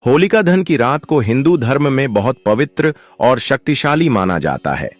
होलिका दहन की रात को हिंदू धर्म में बहुत पवित्र और शक्तिशाली माना जाता है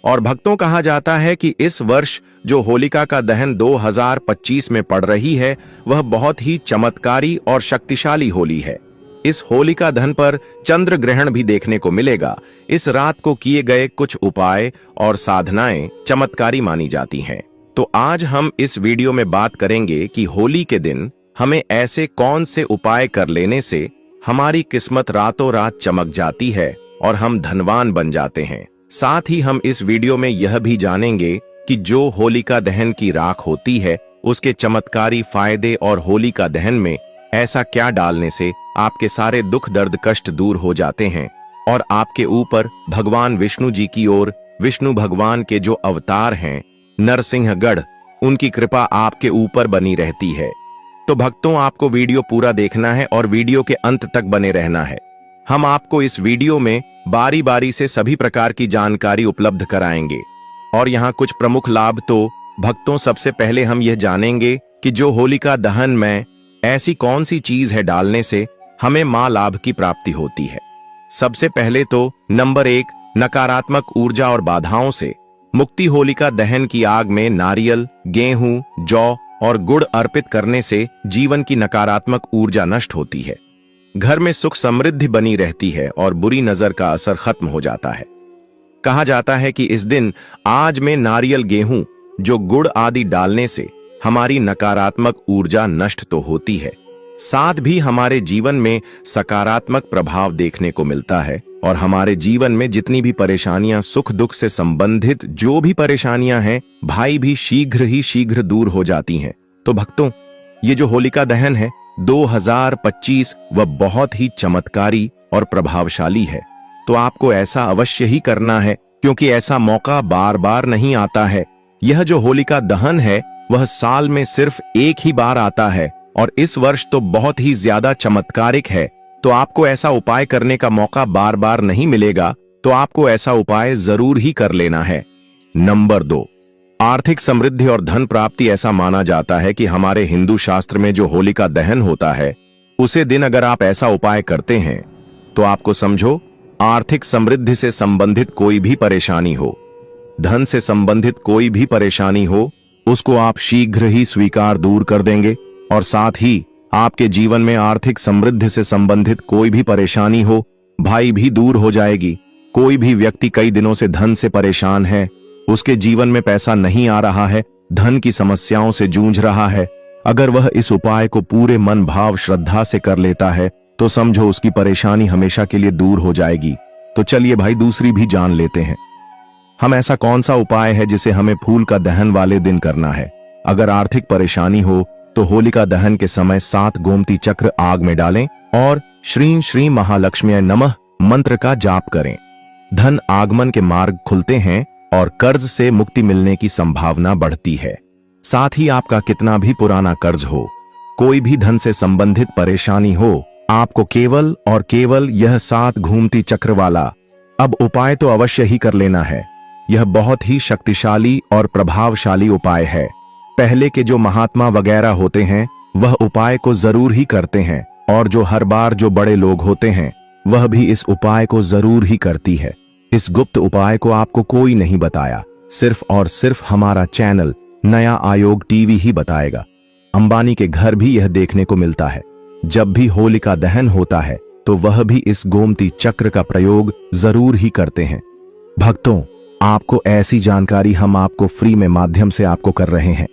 और भक्तों कहा जाता है कि इस वर्ष जो होलिका का दहन 2025 में पड़ रही है वह बहुत ही चमत्कारी और शक्तिशाली होली है। इस होलिका दहन पर चंद्र ग्रहण भी देखने को मिलेगा। इस रात को किए गए कुछ उपाय और साधनाएं चमत्कारी मानी जाती हैं। तो आज हम इस वीडियो में बात करेंगे कि होली के दिन हमें ऐसे कौन से उपाय कर लेने से हमारी किस्मत रातों रात चमक जाती है और हम धनवान बन जाते हैं। साथ ही हम इस वीडियो में यह भी जानेंगे कि जो होलिका दहन की राख होती है उसके चमत्कारी फायदे और होलिका दहन में ऐसा क्या डालने से आपके सारे दुख दर्द कष्ट दूर हो जाते हैं और आपके ऊपर भगवान विष्णु जी की ओर विष्णु भगवान के जो अवतार हैं नरसिंहगढ़, उनकी कृपा आपके ऊपर बनी रहती है। तो भक्तों, आपको वीडियो पूरा देखना है और वीडियो के अंत तक बने रहना है। हम आपको इस वीडियो में बारी बारी से सभी प्रकार की जानकारी उपलब्ध कराएंगे और यहाँ कुछ प्रमुख लाभ। तो भक्तों, सबसे पहले हम यह जानेंगे कि जो होलिका दहन में ऐसी कौन सी चीज है डालने से हमें मां लाभ की प्राप्ति होती है। सबसे पहले तो नंबर 1, नकारात्मक ऊर्जा और बाधाओं से मुक्ति। होलिका दहन की आग में नारियल, गेहूं, जौ और गुड़ अर्पित करने से जीवन की नकारात्मक ऊर्जा नष्ट होती है, घर में सुख समृद्धि बनी रहती है और बुरी नजर का असर खत्म हो जाता है। कहा जाता है कि इस दिन आज में नारियल, गेहूं, जो गुड़ आदि डालने से हमारी नकारात्मक ऊर्जा नष्ट तो होती है, साथ भी हमारे जीवन में सकारात्मक प्रभाव देखने को मिलता है और हमारे जीवन में जितनी भी परेशानियां, सुख दुख से संबंधित जो भी परेशानियां हैं, भाई भी शीघ्र दूर हो जाती हैं। तो भक्तों, ये जो होलिका दहन है 2025 वह बहुत ही चमत्कारी और प्रभावशाली है। तो आपको ऐसा अवश्य ही करना है क्योंकि ऐसा मौका बार बार नहीं आता है। यह जो होलिका दहन है वह साल में सिर्फ एक ही बार आता है और इस वर्ष तो बहुत ही ज्यादा चमत्कारिक है। तो आपको ऐसा उपाय करने का मौका बार बार नहीं मिलेगा, तो आपको ऐसा उपाय जरूर ही कर लेना है। नंबर 2, आर्थिक समृद्धि और धन प्राप्ति। ऐसा माना जाता है कि हमारे हिंदू शास्त्र में जो होलिका दहन होता है उसे दिन अगर आप ऐसा उपाय करते हैं तो आपको समझो आर्थिक समृद्धि से संबंधित कोई भी परेशानी हो, धन से संबंधित कोई भी परेशानी हो, उसको आप शीघ्र ही स्वीकार दूर कर देंगे और साथ ही आपके जीवन में आर्थिक समृद्धि से संबंधित कोई भी परेशानी हो, भाई भी दूर हो जाएगी। कोई भी व्यक्ति कई दिनों से धन से परेशान है, उसके जीवन में पैसा नहीं आ रहा है, धन की समस्याओं से जूझ रहा है, अगर वह इस उपाय को पूरे मन भाव श्रद्धा से कर लेता है तो समझो उसकी परेशानी हमेशा के लिए दूर हो जाएगी। तो चलिए भाई, दूसरी भी जान लेते हैं। हम ऐसा कौन सा उपाय है जिसे हमें फूल का दहन वाले दिन करना है। अगर आर्थिक परेशानी हो तो होलिका दहन के समय 7 गोमती चक्र आग में डालें और श्रीं श्री महालक्ष्मी नमः मंत्र का जाप करें। धन आगमन के मार्ग खुलते हैं और कर्ज से मुक्ति मिलने की संभावना बढ़ती है। साथ ही आपका कितना भी पुराना कर्ज हो, कोई भी धन से संबंधित परेशानी हो, आपको केवल और केवल यह 7 घूमती चक्र वाला अब उपाय तो अवश्य ही कर लेना है। यह बहुत ही शक्तिशाली और प्रभावशाली उपाय है। पहले के जो महात्मा वगैरह होते हैं वह उपाय को जरूर ही करते हैं और जो हर बार जो बड़े लोग होते हैं वह भी इस उपाय को जरूर ही करती है। इस गुप्त उपाय को आपको कोई नहीं बताया, सिर्फ और सिर्फ हमारा चैनल नया आयोग टीवी ही बताएगा। अंबानी के घर भी यह देखने को मिलता है। जब भी होलिका दहन होता है तो वह भी इस गोमती चक्र का प्रयोग जरूर ही करते हैं। भक्तों, आपको ऐसी जानकारी हम आपको फ्री में माध्यम से आपको कर रहे हैं,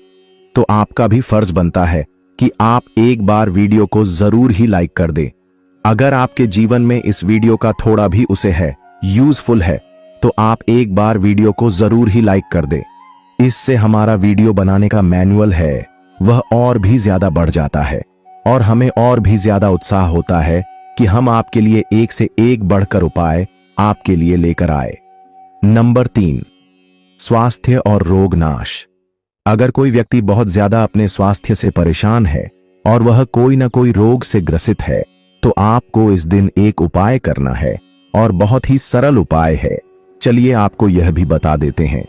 तो आपका भी फर्ज बनता है कि आप एक बार वीडियो को जरूर ही लाइक कर दें। अगर आपके जीवन में इस वीडियो का थोड़ा भी उसे है, यूजफुल है, तो आप एक बार वीडियो को जरूर ही लाइक कर दें। इससे हमारा वीडियो बनाने का मैनुअल है वह और भी ज्यादा बढ़ जाता है और हमें और भी ज्यादा उत्साह होता है कि हम आपके लिए एक से एक बढ़कर उपाय आपके लिए लेकर आए। नंबर 3, स्वास्थ्य और रोग नाश। अगर कोई व्यक्ति बहुत ज्यादा अपने स्वास्थ्य से परेशान है और वह कोई ना कोई रोग से ग्रसित है तो आपको इस दिन एक उपाय करना है और बहुत ही सरल उपाय है। चलिए आपको यह भी बता देते हैं।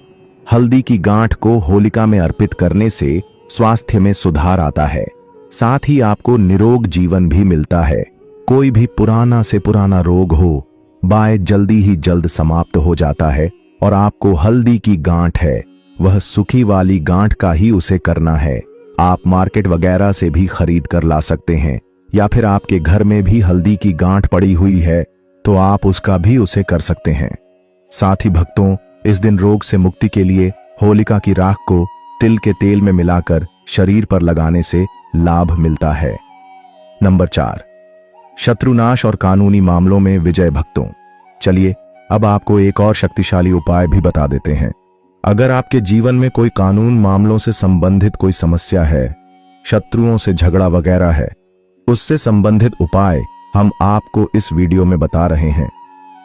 हल्दी की गांठ को होलिका में अर्पित करने से स्वास्थ्य में सुधार आता है, साथ ही आपको निरोग जीवन भी मिलता है। कोई भी पुराना से पुराना रोग हो, बाय जल्दी ही जल्द समाप्त हो जाता है। और आपको हल्दी की गांठ है, वह सूखी वाली गांठ का ही उसे करना है। आप मार्केट वगैरह से भी खरीद कर ला सकते हैं, या फिर आपके घर में भी हल्दी की गांठ पड़ी हुई है तो आप उसका भी उसे कर सकते हैं। साथ ही भक्तों, इस दिन रोग से मुक्ति के लिए होलिका की राख को तिल के तेल में मिलाकर शरीर पर लगाने से लाभ मिलता है। नंबर 4, शत्रुनाश और कानूनी मामलों में विजय। भक्तों, चलिए अब आपको एक और शक्तिशाली उपाय भी बता देते हैं। अगर आपके जीवन में कोई कानून मामलों से संबंधित कोई समस्या है, शत्रुओं से झगड़ा वगैरह है, उससे संबंधित उपाय हम आपको इस वीडियो में बता रहे हैं।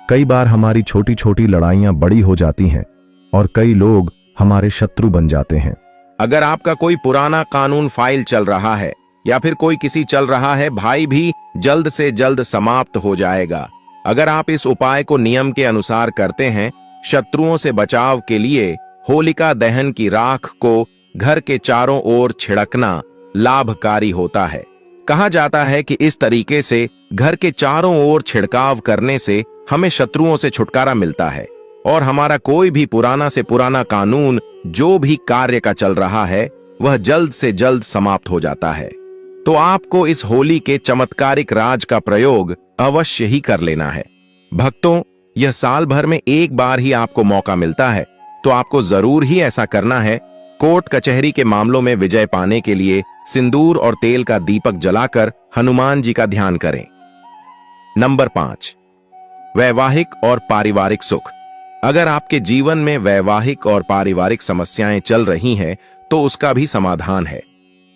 कई बार हमारी छोटी छोटी लड़ाइयां बड़ी हो जाती हैं और कई लोग हमारे शत्रु बन जाते हैं। अगर आपका कोई पुराना कानून फाइल चल रहा है या फिर कोई किसी चल रहा है, भाई भी जल्द से जल्द समाप्त हो जाएगा। अगर आप इस उपाय को नियम के अनुसार करते हैं, शत्रुओं से बचाव के लिए होलिका दहन की राख को घर के चारों ओर छिड़कना लाभकारी होता है। कहा जाता है कि इस तरीके से घर के चारों ओर छिड़काव करने से हमें शत्रुओं से छुटकारा मिलता है और हमारा कोई भी पुराना से पुराना कानून जो भी कार्य का चल रहा है वह जल्द से जल्द समाप्त हो जाता है। तो आपको इस होली के चमत्कारिक राज का प्रयोग अवश्य ही कर लेना है। भक्तों, यह साल भर में एक बार ही आपको मौका मिलता है, तो आपको जरूर ही ऐसा करना है। कोर्ट कचहरी के मामलों में विजय पाने के लिए सिंदूर और तेल का दीपक जलाकर हनुमान जी का ध्यान करें। नंबर 5, वैवाहिक और पारिवारिक सुख। अगर आपके जीवन में वैवाहिक और पारिवारिक समस्याएं चल रही हैं, तो उसका भी समाधान है।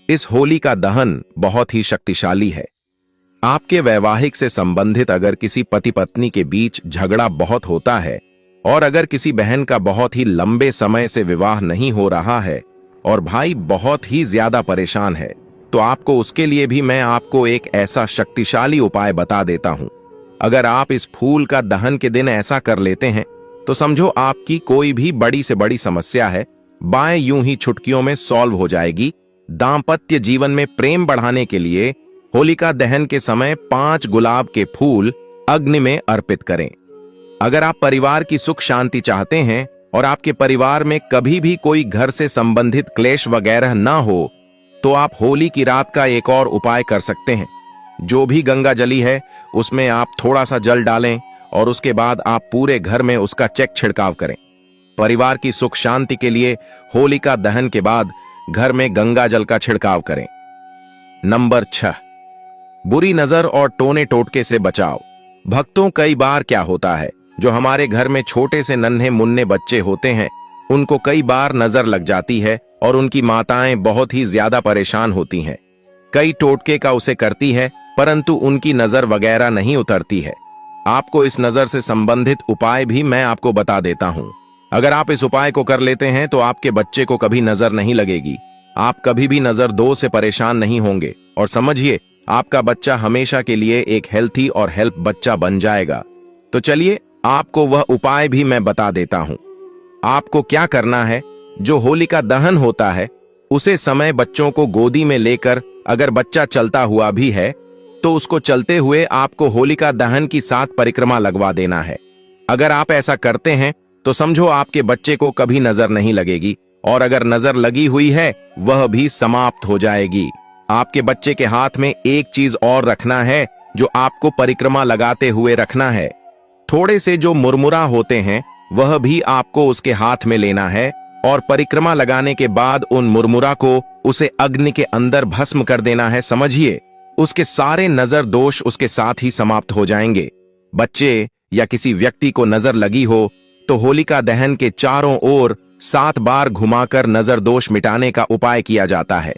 इस होली का दहन बहुत ही शक्तिशाली है। आपके वैवाहिक से संबंधित अगर किसी पति पत्नी के बीच झगड़ा बहुत होता है और अगर किसी बहन का बहुत ही लंबे समय से विवाह नहीं हो रहा है और भाई बहुत ही ज्यादा परेशान है, तो आपको उसके लिए भी मैं आपको एक ऐसा शक्तिशाली उपाय बता देता हूं। अगर आप इस फूल का दहन के दिन ऐसा कर लेते हैं तो समझो आपकी कोई भी बड़ी से बड़ी समस्या है, बाएं यूं ही चुटकियों में सॉल्व हो जाएगी। दांपत्य जीवन में प्रेम बढ़ाने के लिए होलिका दहन के समय 5 गुलाब के फूल अग्नि में अर्पित करें। अगर आप परिवार की सुख शांति चाहते हैं और आपके परिवार में कभी भी कोई घर से संबंधित क्लेश वगैरह ना हो, तो आप होली की रात का एक और उपाय कर सकते हैं। जो भी गंगा जली है उसमें आप थोड़ा सा जल डालें और उसके बाद आप पूरे घर में उसका चेक छिड़काव करें। परिवार की सुख शांति के लिए होलिका दहन के बाद घर में गंगा जल का छिड़काव करें। नंबर 6, बुरी नजर और टोने टोटके से बचाव। भक्तों, कई बार क्या होता है, जो हमारे घर में छोटे से नन्हे मुन्ने बच्चे होते हैं, उनको कई बार नजर लग जाती है और उनकी माताएं बहुत ही ज्यादा परेशान होती हैं। कई टोटके का उसे करती है, परंतु उनकी नजर वगैरह नहीं उतरती है। आपको इस नजर से संबंधित उपाय भी मैं आपको बता देता हूं। अगर आप इस उपाय को कर लेते हैं तो आपके बच्चे को कभी नजर नहीं लगेगी, आप कभी भी नजर दो से परेशान नहीं होंगे और समझिए आपका बच्चा हमेशा के लिए एक हेल्थी और हेल्प बच्चा बन जाएगा। तो चलिए आपको वह उपाय भी मैं बता देता हूं। आपको क्या करना है, जो होलिका दहन होता है उसे समय बच्चों को गोदी में लेकर, अगर बच्चा चलता हुआ भी है तो उसको चलते हुए आपको होलिका दहन की 7 परिक्रमा लगवा देना है। अगर आप ऐसा करते हैं तो समझो आपके बच्चे को कभी नजर नहीं लगेगी और अगर नजर लगी हुई है वह भी समाप्त हो जाएगी। आपके बच्चे के हाथ में एक चीज और रखना है जो आपको परिक्रमा लगाते हुए रखना है। थोड़े से जो मुरमुरा होते हैं वह भी आपको उसके हाथ में लेना है और परिक्रमा लगाने के बाद उन मुरमुरा को उसे अग्नि के अंदर भस्म कर देना है। समझिए उसके सारे नजर दोष उसके साथ ही समाप्त हो जाएंगे। बच्चे या किसी व्यक्ति को नजर लगी हो तो होलिका दहन के चारों ओर 7 बार घुमाकर नजर दोष मिटाने का उपाय किया जाता है।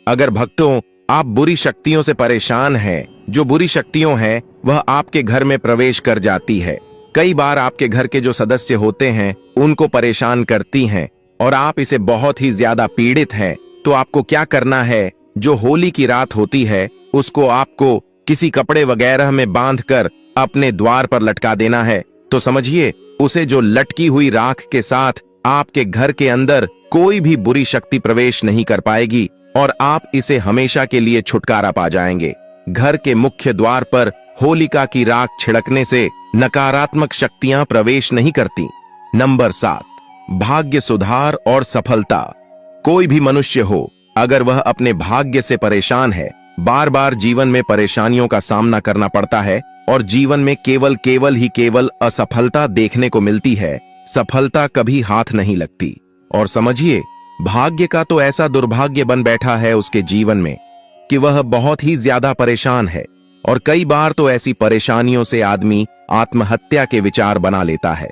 अगर भक्तों आप बुरी शक्तियों से परेशान हैं, जो बुरी शक्तियों हैं वह आपके घर में प्रवेश कर जाती है, कई बार आपके घर के जो सदस्य होते हैं उनको परेशान करती हैं और आप इसे बहुत ही ज्यादा पीड़ित हैं, तो आपको क्या करना है, जो होली की रात होती है उसको आपको किसी कपड़े वगैरह में बांधकर अपने द्वार पर लटका देना है। तो समझिए उसे जो लटकी हुई राख के साथ आपके घर के अंदर कोई भी बुरी शक्ति प्रवेश नहीं कर पाएगी और आप इसे हमेशा के लिए छुटकारा पा जाएंगे। घर के मुख्य द्वार पर होलिका की राख छिड़कने से नकारात्मक शक्तियां प्रवेश नहीं करती। नंबर 7, भाग्य सुधार और सफलता। कोई भी मनुष्य हो, अगर वह अपने भाग्य से परेशान है, बार बार जीवन में परेशानियों का सामना करना पड़ता है और जीवन में केवल असफलता देखने को मिलती है, सफलता कभी हाथ नहीं लगती। और समझिए, भाग्य का तो ऐसा दुर्भाग्य बन बैठा है उसके जीवन में कि वह बहुत ही ज्यादा परेशान है, और कई बार तो ऐसी परेशानियों से आदमी आत्महत्या के विचार बना लेता है।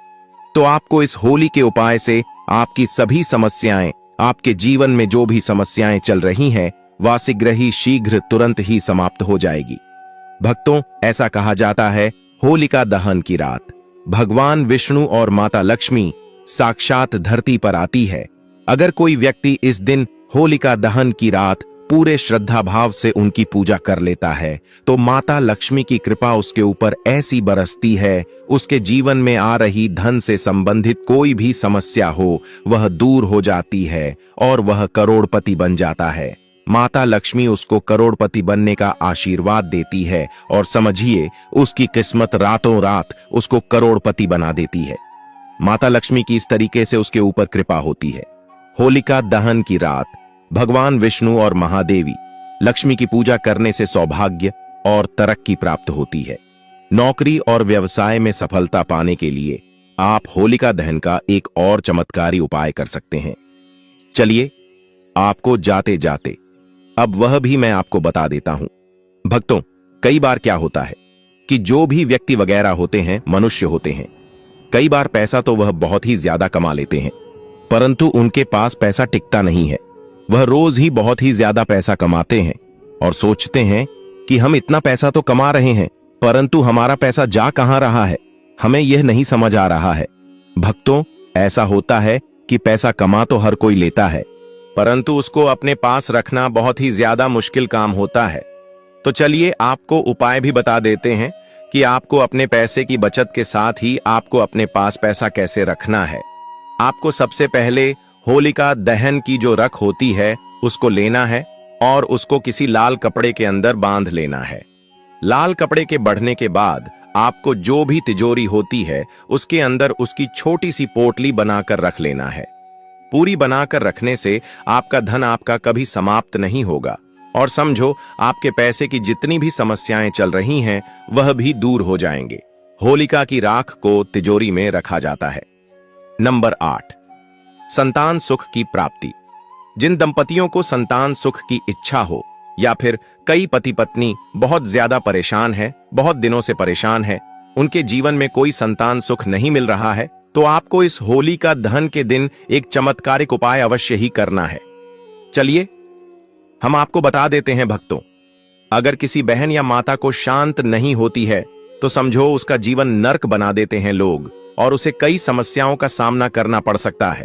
तो आपको इस होली के उपाय से आपकी सभी समस्याएं, आपके जीवन में जो भी समस्याएं चल रही हैं, वह शीघ्र तुरंत ही समाप्त हो जाएगी। भक्तों, ऐसा कहा जाता है, होलिका दहन की रात भगवान विष्णु और माता लक्ष्मी साक्षात धरती पर आती है। अगर कोई व्यक्ति इस दिन होलिका दहन की रात पूरे श्रद्धा भाव से उनकी पूजा कर लेता है, तो माता लक्ष्मी की कृपा उसके ऊपर ऐसी बरसती है, उसके जीवन में आ रही धन से संबंधित कोई भी समस्या हो, वह दूर हो जाती है और वह करोड़पति बन जाता है। माता लक्ष्मी उसको करोड़पति बनने का आशीर्वाद देती है और समझिए, उसकी किस्मत रातों रात उसको करोड़पति बना देती है। माता लक्ष्मी की इस तरीके से उसके ऊपर कृपा होती है। होलिका दहन की रात भगवान विष्णु और महादेवी लक्ष्मी की पूजा करने से सौभाग्य और तरक्की प्राप्त होती है। नौकरी और व्यवसाय में सफलता पाने के लिए आप होलिका दहन का एक और चमत्कारी उपाय कर सकते हैं। चलिए, आपको जाते जाते अब वह भी मैं आपको बता देता हूं। भक्तों, कई बार क्या होता है कि जो भी व्यक्ति वगैरह होते हैं, मनुष्य होते हैं, कई बार पैसा तो वह बहुत ही ज्यादा कमा लेते हैं, परंतु उनके पास पैसा टिकता नहीं है। वह रोज ही बहुत ही ज्यादा पैसा कमाते हैं और सोचते हैं कि हम इतना पैसा तो कमा रहे हैं, परंतु हमारा पैसा जा कहां रहा है, हमें यह नहीं समझ आ रहा है। भक्तों, ऐसा होता है कि पैसा कमा तो हर कोई लेता है, परंतु उसको अपने पास रखना बहुत ही ज्यादा मुश्किल काम होता है। तो चलिए, आपको उपाय भी बता देते हैं कि आपको अपने पैसे की बचत के साथ ही आपको अपने पास पैसा कैसे रखना है। आपको सबसे पहले होलिका दहन की जो रख होती है उसको लेना है और उसको किसी लाल कपड़े के अंदर बांध लेना है। लाल कपड़े के बढ़ने के बाद आपको जो भी तिजोरी होती है उसके अंदर उसकी छोटी सी पोटली बनाकर रख लेना है। पूरी बनाकर रखने से आपका धन आपका कभी समाप्त नहीं होगा और समझो, आपके पैसे की जितनी भी समस्याएं चल रही हैं वह भी दूर हो जाएंगे। होलिका की राख को तिजोरी में रखा जाता है। नंबर 8, संतान सुख की प्राप्ति। जिन दंपतियों को संतान सुख की इच्छा हो या फिर कई पति पत्नी बहुत ज्यादा परेशान है, बहुत दिनों से परेशान है, उनके जीवन में कोई संतान सुख नहीं मिल रहा है, तो आपको इस होलिका दहन के दिन एक चमत्कारिक उपाय अवश्य ही करना है। चलिए, हम आपको बता देते हैं भक्तों। अगर किसी बहन या माता को शांत नहीं होती है तो समझो उसका जीवन नर्क बना देते हैं लोग और उसे कई समस्याओं का सामना करना पड़ सकता है।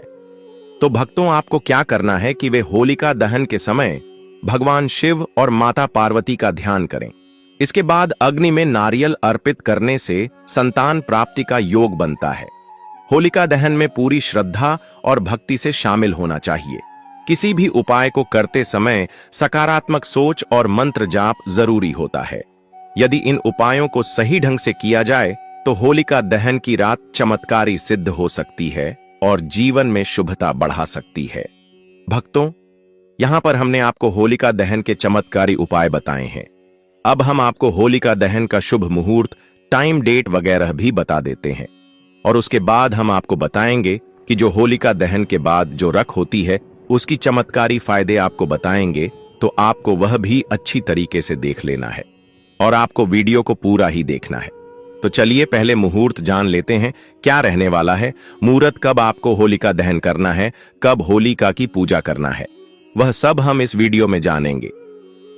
तो भक्तों, आपको क्या करना है कि वे होलिका दहन के समय भगवान शिव और माता पार्वती का ध्यान करें। इसके बाद अग्नि में नारियल अर्पित करने से संतान प्राप्ति का योग बनता है। होलिका दहन में पूरी श्रद्धा और भक्ति से शामिल होना चाहिए। किसी भी उपाय को करते समय सकारात्मक सोच और मंत्र जाप जरूरी होता है। यदि इन उपायों को सही ढंग से किया जाए तो होलिका दहन की रात चमत्कारी सिद्ध हो सकती है और जीवन में शुभता बढ़ा सकती है। भक्तों, यहां पर हमने आपको होलिका दहन के चमत्कारी उपाय बताए हैं। अब हम आपको होलिका दहन का शुभ मुहूर्त, टाइम, डेट वगैरह भी बता देते हैं और उसके बाद हम आपको बताएंगे कि जो होलिका दहन के बाद जो रख होती है उसकी चमत्कारी फायदे आपको बताएंगे। तो आपको वह भी अच्छी तरीके से देख लेना है और आपको वीडियो को पूरा ही देखना है। तो चलिए, पहले मुहूर्त जान लेते हैं क्या रहने वाला है। मुहूर्त कब आपको होलिका दहन करना है, कब होलिका की पूजा करना है, वह सब हम इस वीडियो में जानेंगे।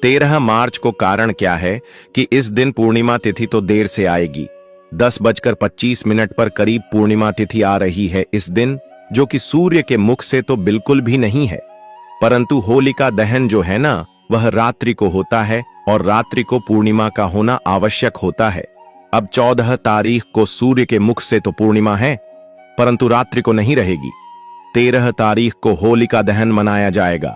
13 मार्च को कारण क्या है कि इस दिन पूर्णिमा तिथि तो देर से आएगी। 10:25 पर करीब पूर्णिमा तिथि आ रही है इस दिन, जो कि सूर्य के मुख से तो बिल्कुल भी नहीं है, परंतु होलिका दहन जो है ना, वह रात्रि को होता है और रात्रि को पूर्णिमा का होना आवश्यक होता है। अब 14 तारीख को सूर्य के मुख से तो पूर्णिमा है, परंतु रात्रि को नहीं रहेगी। 13 तारीख को होलिका दहन मनाया जाएगा।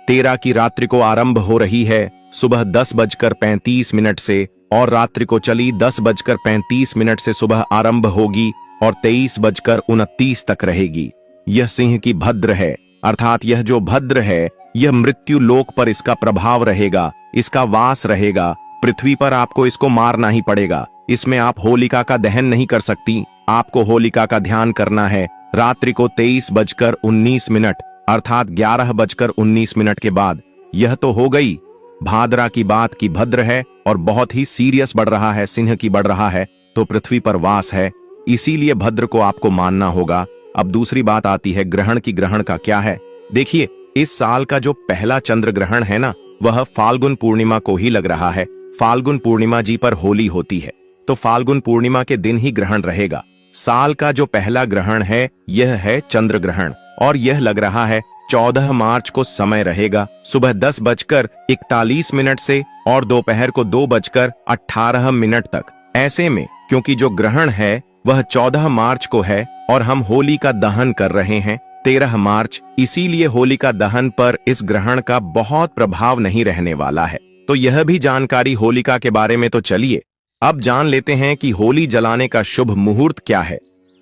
13 की रात्रि को आरंभ हो रही है, सुबह 10:35 से और रात्रि को चली 10:35 से सुबह आरंभ होगी और 23:29 तक रहेगी। यह सिंह की भद्र है, अर्थात यह जो भद्र है यह मृत्यु लोक पर इसका प्रभाव रहेगा, इसका वास रहेगा। पृथ्वी पर आपको इसको मारना ही पड़ेगा। इसमें आप होलिका का दहन नहीं कर सकती। आपको होलिका का ध्यान करना है रात्रि को 23:19 अर्थात 11:19 के बाद। यह तो हो गई भाद्रा की बात की भद्र है और बहुत ही सीरियस बढ़ रहा है, सिंह की बढ़ रहा है तो पृथ्वी पर वास है, इसीलिए भद्र को आपको मानना होगा। अब दूसरी बात आती है ग्रहण की। ग्रहण का क्या है? देखिए, इस साल का जो पहला चंद्र ग्रहण है ना, वह फाल्गुन पूर्णिमा को ही लग रहा है। फाल्गुन पूर्णिमा जी पर होली होती है, तो फाल्गुन पूर्णिमा के दिन ही ग्रहण रहेगा। साल का जो पहला ग्रहण है यह है चंद्र ग्रहण और यह लग रहा है 14 मार्च को समय रहेगा सुबह 10:41 से और दोपहर को 2:18 तक। ऐसे में क्योंकि जो ग्रहण है वह 14 मार्च को है और हम होली का दहन कर रहे हैं 13 मार्च, इसीलिए होलिका दहन पर इस ग्रहण का बहुत प्रभाव नहीं रहने वाला है। तो यह भी जानकारी होलिका के बारे में। तो चलिए अब जान लेते हैं कि होली जलाने का शुभ मुहूर्त क्या है,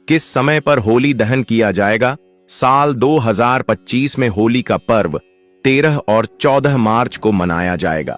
किस समय पर होली दहन किया जाएगा। साल 2025 में होली का पर्व 13 और 14 मार्च को मनाया जाएगा।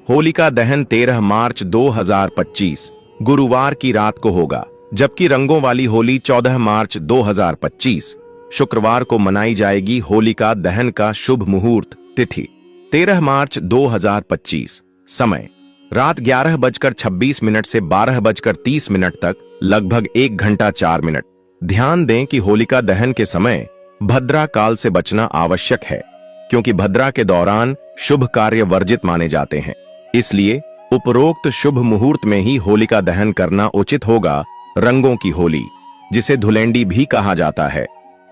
होली का दहन 13 मार्च 2025 गुरुवार की रात को होगा, जबकि रंगों वाली होली 14 मार्च 2025 शुक्रवार को मनाई जाएगी। होलिका दहन का शुभ मुहूर्त तिथि 13 मार्च 2025, समय रात 11:26 से 12:30 तक, लगभग 1 घंटा 4 मिनट। ध्यान दें कि होलिका दहन के समय भद्रा काल से बचना आवश्यक है, क्योंकि भद्रा के दौरान शुभ कार्य वर्जित माने जाते हैं। इसलिए उपरोक्त शुभ मुहूर्त में ही होलिका दहन करना उचित होगा। रंगों की होली, जिसे धुलेंडी भी कहा जाता है,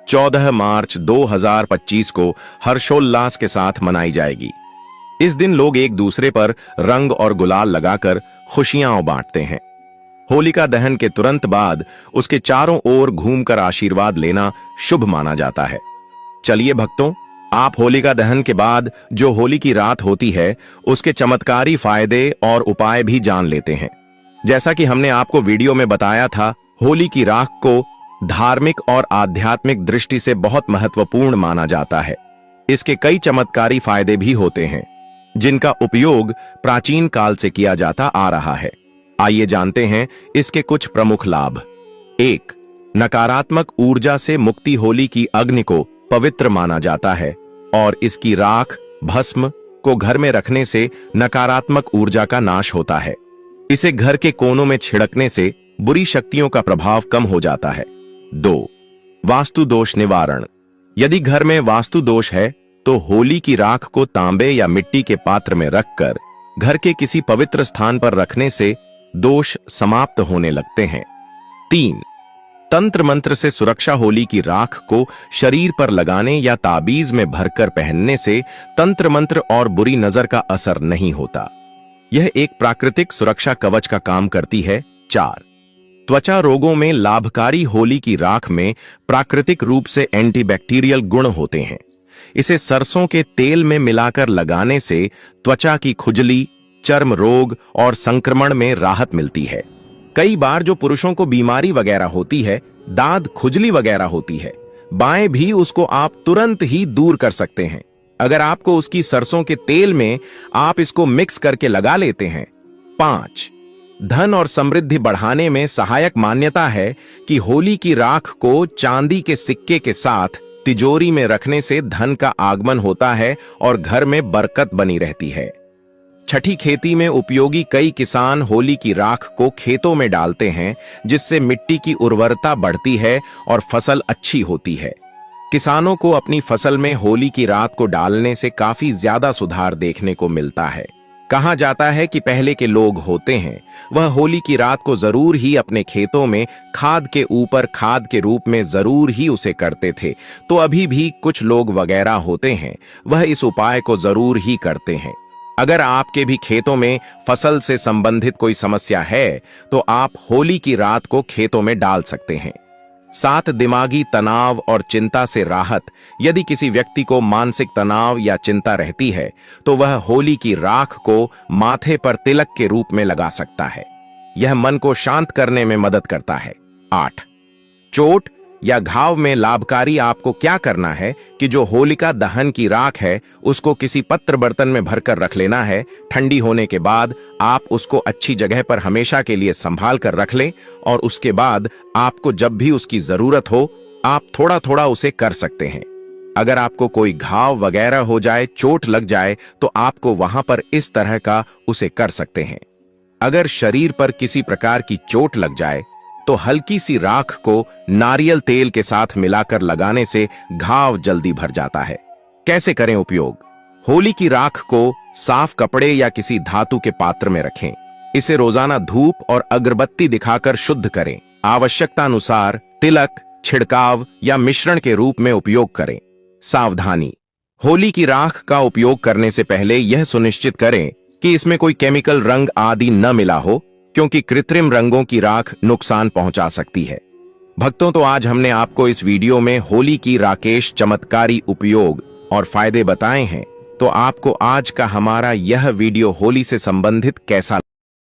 14 मार्च 2025 को हर्षोल्लास के साथ मनाई जाएगी। इस दिन लोग एक दूसरे पर रंग और गुलाल लगाकर खुशियां बांटते हैं। होलिका दहन के तुरंत बाद उसके चारों ओर घूमकर आशीर्वाद लेना शुभ माना जाता है। चलिए भक्तों, आप होलिका दहन के बाद जो होली की रात होती है उसके चमत्कारी फायदे और उपाय भी जान लेते हैं। जैसा कि हमने आपको वीडियो में बताया था, होली की राख को धार्मिक और आध्यात्मिक दृष्टि से बहुत महत्वपूर्ण माना जाता है। इसके कई चमत्कारी फायदे भी होते हैं, जिनका उपयोग प्राचीन काल से किया जाता आ रहा है। आइए जानते हैं इसके कुछ प्रमुख लाभ। 1. नकारात्मक ऊर्जा से मुक्ति। होली की अग्नि को पवित्र माना जाता है और इसकी राख भस्म को घर में रखने से नकारात्मक ऊर्जा का नाश होता है। इसे घर के कोनों में छिड़कने से बुरी शक्तियों का प्रभाव कम हो जाता है। 2. वास्तु दोष निवारण। यदि घर में वास्तु दोष है तो होली की राख को तांबे या मिट्टी के पात्र में रखकर घर के किसी पवित्र स्थान पर रखने से दोष समाप्त होने लगते हैं। 3. तंत्र मंत्र से सुरक्षा। होली की राख को शरीर पर लगाने या ताबीज में भरकर पहनने से तंत्र मंत्र और बुरी नजर का असर नहीं होता। यह एक प्राकृतिक सुरक्षा कवच का काम करती है। 4. त्वचा रोगों में लाभकारी। होली की राख में प्राकृतिक रूप से एंटीबैक्टीरियल गुण होते हैं। इसे सरसों के तेल में मिलाकर लगाने से त्वचा की खुजली, चर्म रोग और संक्रमण में राहत मिलती है। कई बार जो पुरुषों को बीमारी वगैरह होती है, दाद खुजली वगैरह होती है, बाएं भी उसको आप तुरंत ही दूर कर सकते हैं अगर आपको उसकी सरसों के तेल में आप इसको मिक्स करके लगा लेते हैं। 5. धन और समृद्धि बढ़ाने में सहायक। मान्यता है कि होली की राख को चांदी के सिक्के के साथ तिजोरी में रखने से धन का आगमन होता है और घर में बरकत बनी रहती है। छठी खेती में उपयोगी। कई किसान होली की राख को खेतों में डालते हैं, जिससे मिट्टी की उर्वरता बढ़ती है और फसल अच्छी होती है। किसानों को अपनी फसल में होली की रात को डालने से काफी ज्यादा सुधार देखने को मिलता है। कहा जाता है कि पहले के लोग होते हैं वह होली की रात को जरूर ही अपने खेतों में खाद के ऊपर खाद के रूप में जरूर ही उसे करते थे। तो अभी भी कुछ लोग वगैरह होते हैं वह इस उपाय को जरूर ही करते हैं। अगर आपके भी खेतों में फसल से संबंधित कोई समस्या है तो आप होली की रात को खेतों में डाल सकते हैं। साथ दिमागी तनाव और चिंता से राहत। यदि किसी व्यक्ति को मानसिक तनाव या चिंता रहती है तो वह होली की राख को माथे पर तिलक के रूप में लगा सकता है। यह मन को शांत करने में मदद करता है। 8. चोट या घाव में लाभकारी। आपको क्या करना है कि जो होलिका दहन की राख है उसको किसी पत्र बर्तन में भरकर रख लेना है। ठंडी होने के बाद आप उसको अच्छी जगह पर हमेशा के लिए संभाल कर रख लें और उसके बाद आपको जब भी उसकी जरूरत हो आप थोड़ा थोड़ा उसे कर सकते हैं। अगर आपको कोई घाव वगैरह हो जाए, चोट लग जाए, तो आपको वहां पर इस तरह का उसे कर सकते हैं। अगर शरीर पर किसी प्रकार की चोट लग जाए तो हल्की सी राख को नारियल तेल के साथ मिलाकर लगाने से घाव जल्दी भर जाता है। कैसे करें उपयोग? होली की राख को साफ कपड़े या किसी धातु के पात्र में रखें। इसे रोजाना धूप और अगरबत्ती दिखाकर शुद्ध करें। आवश्यकता अनुसार तिलक, छिड़काव या मिश्रण के रूप में उपयोग करें। सावधानी: होली की राख का उपयोग करने से पहले यह सुनिश्चित करें कि इसमें कोई केमिकल रंग आदि न मिला हो, क्योंकि कृत्रिम रंगों की राख नुकसान पहुंचा सकती है। भक्तों, तो आज हमने आपको इस वीडियो में होली की राकेश चमत्कारी उपयोग और फायदे बताए हैं। तो आपको आज का हमारा यह वीडियो होली से संबंधित कैसा